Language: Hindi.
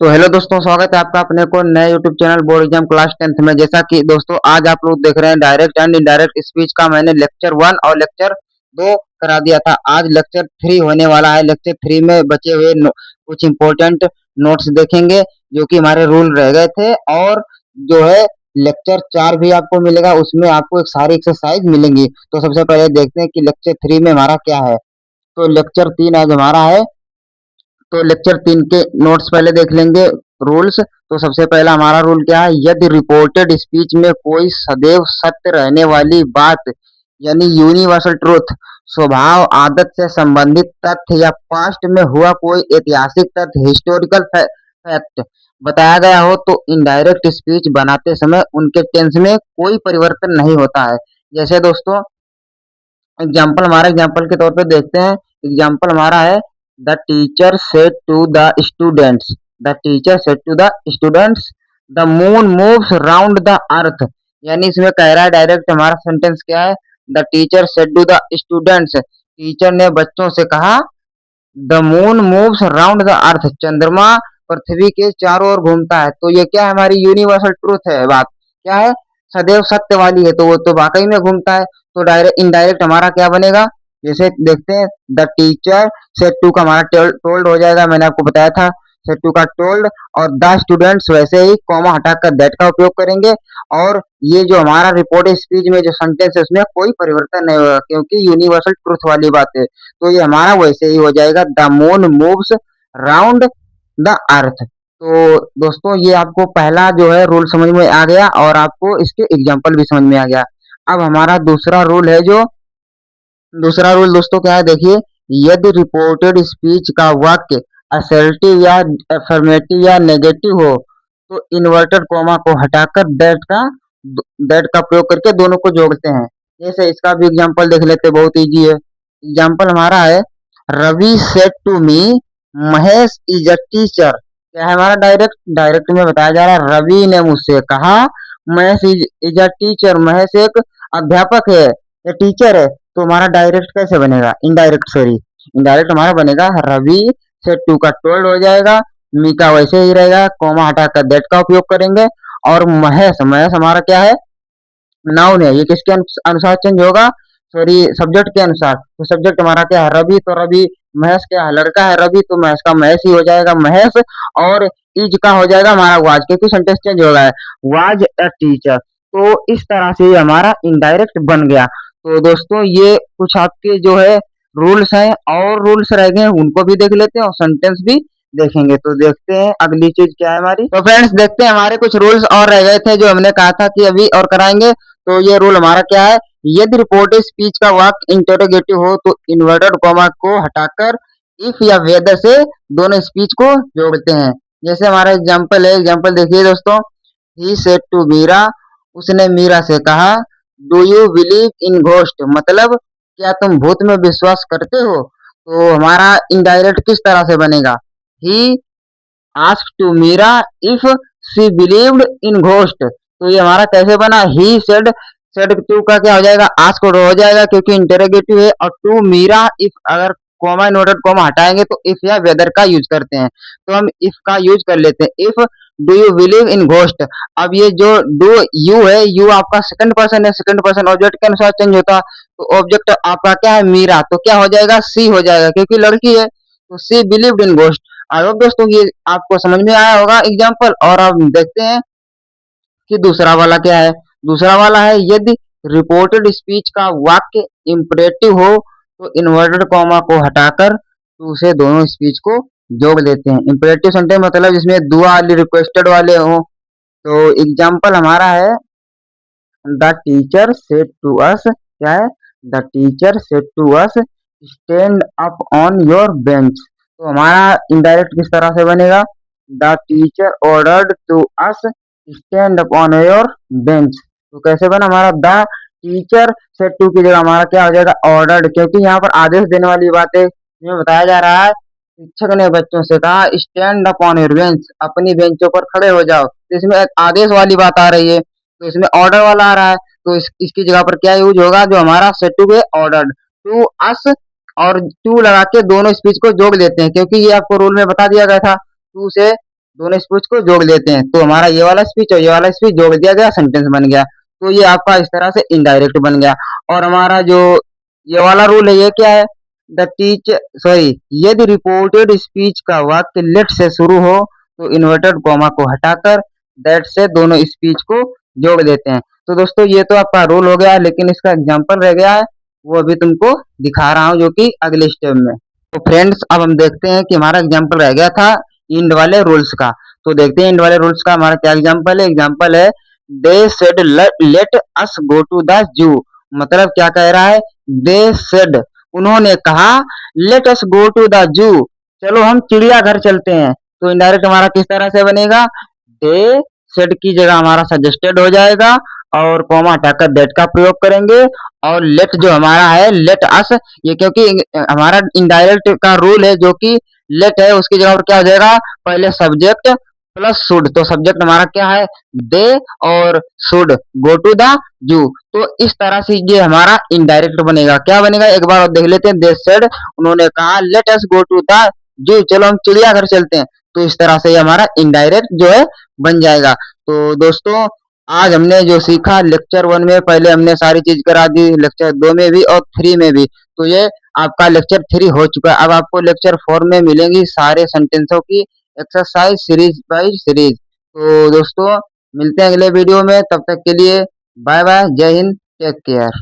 तो हेलो दोस्तों, स्वागत है आपका अपने को नए YouTube channel board exam class 10th में। जैसा कि दोस्तों आज आप लोग देख रहे हैं डायरेक्ट एंड इनडायरेक्ट स्पीच का मैंने लेक्चर 1 और लेक्चर 2 करा दिया था। आज लेक्चर 3 होने वाला है। लेक्चर 3 में बचे हुए कुछ इंपॉर्टेंट नोट्स देखेंगे जो कि हमारे रूल रह गए थे, और जो है लेक्चर 4 भी आपको मिलेगा, उसमें आपको एक सारी एक्सरसाइज मिलेंगी। तो सबसे पहले देखते हैं कि लेक्चर 3 में हमारा क्या है। तो लेक्चर 3 आज हमारा है। तो लेक्चर 3 के नोट्स पहले देख लेंगे। रूल्स, तो सबसे पहला हमारा रूल क्या है, यदि रिपोर्टेड स्पीच में कोई सदैव सत्य रहने वाली बात यानी यूनिवर्सल ट्रूथ, स्वभाव आदत से संबंधित तथ्य या पास्ट में हुआ कोई ऐतिहासिक तथ्य हिस्टोरिकल फैक्ट बताया गया हो, तो इनडायरेक्ट स्पीच बनाते समय उनके टेंस में कोई परिवर्तन नहीं होता है। जैसे दोस्तों एग्जाम्पल के तौर पे देखते हैं। एग्जाम्पल हमारा है, the teacher said to the students, the teacher said to the students the moon moves round the earth. यानी इसमें कह रहा है डायरेक्ट हमारा सेंटेंस क्या है, the teacher said to the students, teacher ने बच्चों से कहा the moon moves round the earth, चंद्रमा पृथ्वी के चारों ओर घूमता है। तो ये क्या है, हमारी यूनिवर्सल ट्रूथ है। बात क्या है, सदैव सत्य वाली है, तो वो तो वाकई में घूमता है। तो डायरेक्ट इनडायरेक्ट हमारा क्या बनेगा, जैसे देखते हैं, द टीचर सेड टू का हमारा टोल्ड हो जाएगा, मैंने आपको बताया था सेड टू का टोल्ड, और द स्टूडेंट्स वैसे ही कॉमा हटाकर दैट का उपयोग करेंगे। और ये जो हमारा रिपोर्ट स्पीच में जो सेंटेंस है उसमें कोई परिवर्तन नहीं होगा, क्योंकि यूनिवर्सल ट्रूथ वाली बात है। तो ये हमारा वैसे ही हो जाएगा, the moon moves round the अर्थ। तो दोस्तों ये आपको पहला जो है रूल समझ में आ गया, और आपको इसके एग्जाम्पल भी समझ में आ गया। अब हमारा दूसरा रूल है, जो दूसरा रूल दोस्तों क्या है, देखिए, यदि रिपोर्टेड स्पीच का वाक्य असर्टिव या अफर्मेटिव या नेगेटिव हो, तो इन्वर्टेड कॉमा को हटाकर दैट का प्रयोग करके दोनों को जोड़ते हैं। जैसे इसका भी एग्जांपल देख लेते हैं, बहुत इजी है। एग्जांपल हमारा है, Ravi said to me Mahesh is a teacher. क्या है हमारा, डायरेक्ट डायरेक्ट में बताया जा रहा है, रवि ने मुझसे कहा Mahesh is a teacher, Mahesh एक अध्यापक है या टीचर है। तो हमारा डायरेक्ट कैसे बनेगा, इनडायरेक्ट सॉरी, इनडायरेक्ट हमारा बनेगा, रवि से टू का टोल्ड हो जाएगा, मी का वैसे ही रहेगा, कॉमा हटाकर दैट का उपयोग करेंगे। और महेश, महेश हमारा क्या है, नाउन है, ये किसके अनुसार चेंज होगा, सॉरी सब्जेक्ट के अनुसार। तो सब्जेक्ट हमारा क्या है, रवि, तो रवि, महेश क्या है, लड़का है रवि, तो महेश का महेश ही हो जाएगा, महेश। और इज का हो जाएगा हमारा वाज, क्योंकि सेंटेंस चेंज हो गया है, वाज अ टीचर। तो इस तरह से ये हमारा इनडायरेक्ट बन गया। तो दोस्तों ये कुछ आपके जो है रूल्स हैं, और रूल्स रह गए हैं, उनको भी देख लेते हैं और सेंटेंस भी देखेंगे। तो देखते हैं अगली चीज क्या है हमारी। तो फ्रेंड्स देखते हैं, हमारे कुछ रूल्स और रह गए थे जो हमने कहा था कि अभी और कराएंगे। तो ये रूल हमारा क्या है, यदि रिपोर्टेड स्पीच का वाक्य इंटरोगेटिव हो, तो इन्वर्टेड कॉमा को हटाकर इफ या वेदर से दोनों स्पीच को जोड़ते हैं। जैसे हमारा एग्जांपल है, एग्जांपल देखिए दोस्तों, ही सेड टू मीरा, उसने मीरा से कहा, do you believe in ghost, मतलब क्या तुम भूत में विश्वास करते हो। तो हमारा इनडायरेक्ट किस तरह से बनेगा, he ask to Meera if she believed in ghost. तो ये हमारा कैसे बना, ही सेड, सेड टू का क्या हो जाएगा, आस्क हो जाएगा, क्योंकि इंटेरोगेटिव है, और टू मीरा इफ, अगर कॉमा इन्वर्टेड कॉमा हटाएंगे तो इफ या वेदर का यूज करते हैं। तो हम इफ का यूज कर लेते हैं, if do you believe in ghost. अब ये जो डू यू है, यू आपका सेकंड पर्सन है, सेकंड पर्सन ऑब्जेक्ट के अनुसार चेंज होता, तो ऑब्जेक्ट आपका क्या है, मीरा, तो क्या हो जाएगा, सी हो जाएगा, क्योंकि लड़की है, तो she believed in ghost. I hope दोस्तों ये आपको समझ में आया होगा एग्जाम्पल। और अब देखते हैं कि दूसरा वाला क्या है। दूसरा वाला है, यदि रिपोर्टेड स्पीच का वाक्य इंपरेटिव हो, तो इन्वर्टेड कॉमा को हटाकर टू से दोनों स्पीच को जोड़ देते हैं। इंपरेटिव सेंटेंस मतलब जिसमें दुआ वाली रिक्वेस्टेड वाले हो। तो एग्जाम्पल हमारा है, the teacher said to us, क्या है, the teacher said to us stand up on your bench. तो हमारा इनडायरेक्ट किस तरह से बनेगा, the teacher ordered to us stand up on your bench. तो कैसे बना हमारा, द टीचर सेड टू की जगह हमारा क्या हो जाएगा, ऑर्डर्ड, क्योंकि यहाँ पर आदेश देने वाली बात है। इसमें बताया जा रहा है, शिक्षक ने बच्चों से कहा stand up on your bench, अपनी बेंचों पर खड़े हो जाओ। तो इसमें एक आदेश वाली बात आ रही है, तो इसमें ऑर्डर वाला आ रहा है। तो इसकी जगह पर क्या यूज होगा, जो हमारा सेड टू है ऑर्डर्ड टू अस, और टू लगा के दोनों स्पीच को जोड़ देते हैं, क्योंकि ये आपको रूल में बता दिया गया था, टू से दोनों स्पीच को जोड़ देते हैं, तो हमारा ये वाला स्पीच और ये वाला स्पीच जोड़ दिया गया, सेंटेंस बन गया। तो ये आपका इस तरह से इनडायरेक्ट बन गया। और हमारा जो ये वाला रूल है, ये क्या है? द टीचर सॉरी, यदि रिपोर्टेड स्पीच का वाक्य लेट से शुरू हो तो इन्वर्टेड कॉमा को हटाकर दैट से दोनों स्पीच को जोड़ देते हैं। तो दोस्तों ये तो आपका रूल हो गया, लेकिन इसका एग्जाम्पल रह गया है, वो अभी तुमको दिखा रहा हूँ, जो कि अगले स्टेप में। तो फ्रेंड्स अब हम देखते हैं कि हमारा एग्जाम्पल रह गया था इंड वाले रूल्स का। तो देखते हैं इंड वाले रूल्स का हमारा क्या एग्जाम्पल है। एग्जाम्पल है they said let us go to the zoo. मतलब क्या कह रहा है? दे सेड, उन्होंने कहा, let us go to the zoo, चलो हम चिड़ियाघर चलते हैं। तो इनडायरेक्ट हमारा किस तरह से बनेगा? दे सेड की जगह हमारा सजेस्टेड हो जाएगा और कॉमा हटाकर दैट का प्रयोग करेंगे। और लेट जो हमारा है, लेट अस, ये क्योंकि हमारा इनडायरेक्ट का रूल है, जो कि लेट है, उसकी जगह पर क्या हो जाएगा? पहले सब्जेक्ट प्लस शुड। तो सब्जेक्ट हमारा क्या है? दे और शुड गो टू द जू। तो इस तरह से ये हमारा इनडायरेक्ट बनेगा। क्या बनेगा एक बार और देख लेते हैं। दे सेड, उन्होंने कहा, let us go to the zoo, चलो हम चिड़ियाघर चलते हैं। तो इस तरह से ये हमारा इनडायरेक्ट जो है बन जाएगा। तो दोस्तों आज हमने जो सीखा लेक्चर 1 में, पहले हमने सारी चीज करा दी, लेक्चर 2 में भी और 3 में भी। तो ये आपका लेक्चर 3 हो चुका है। अब आपको लेक्चर 4 में मिलेंगी सारे सेंटेंसों की एक्सरसाइज सीरीज बाय सीरीज। तो दोस्तों मिलते हैं अगले वीडियो में, तब तक के लिए बाय बाय, जय हिंद, टेक केयर।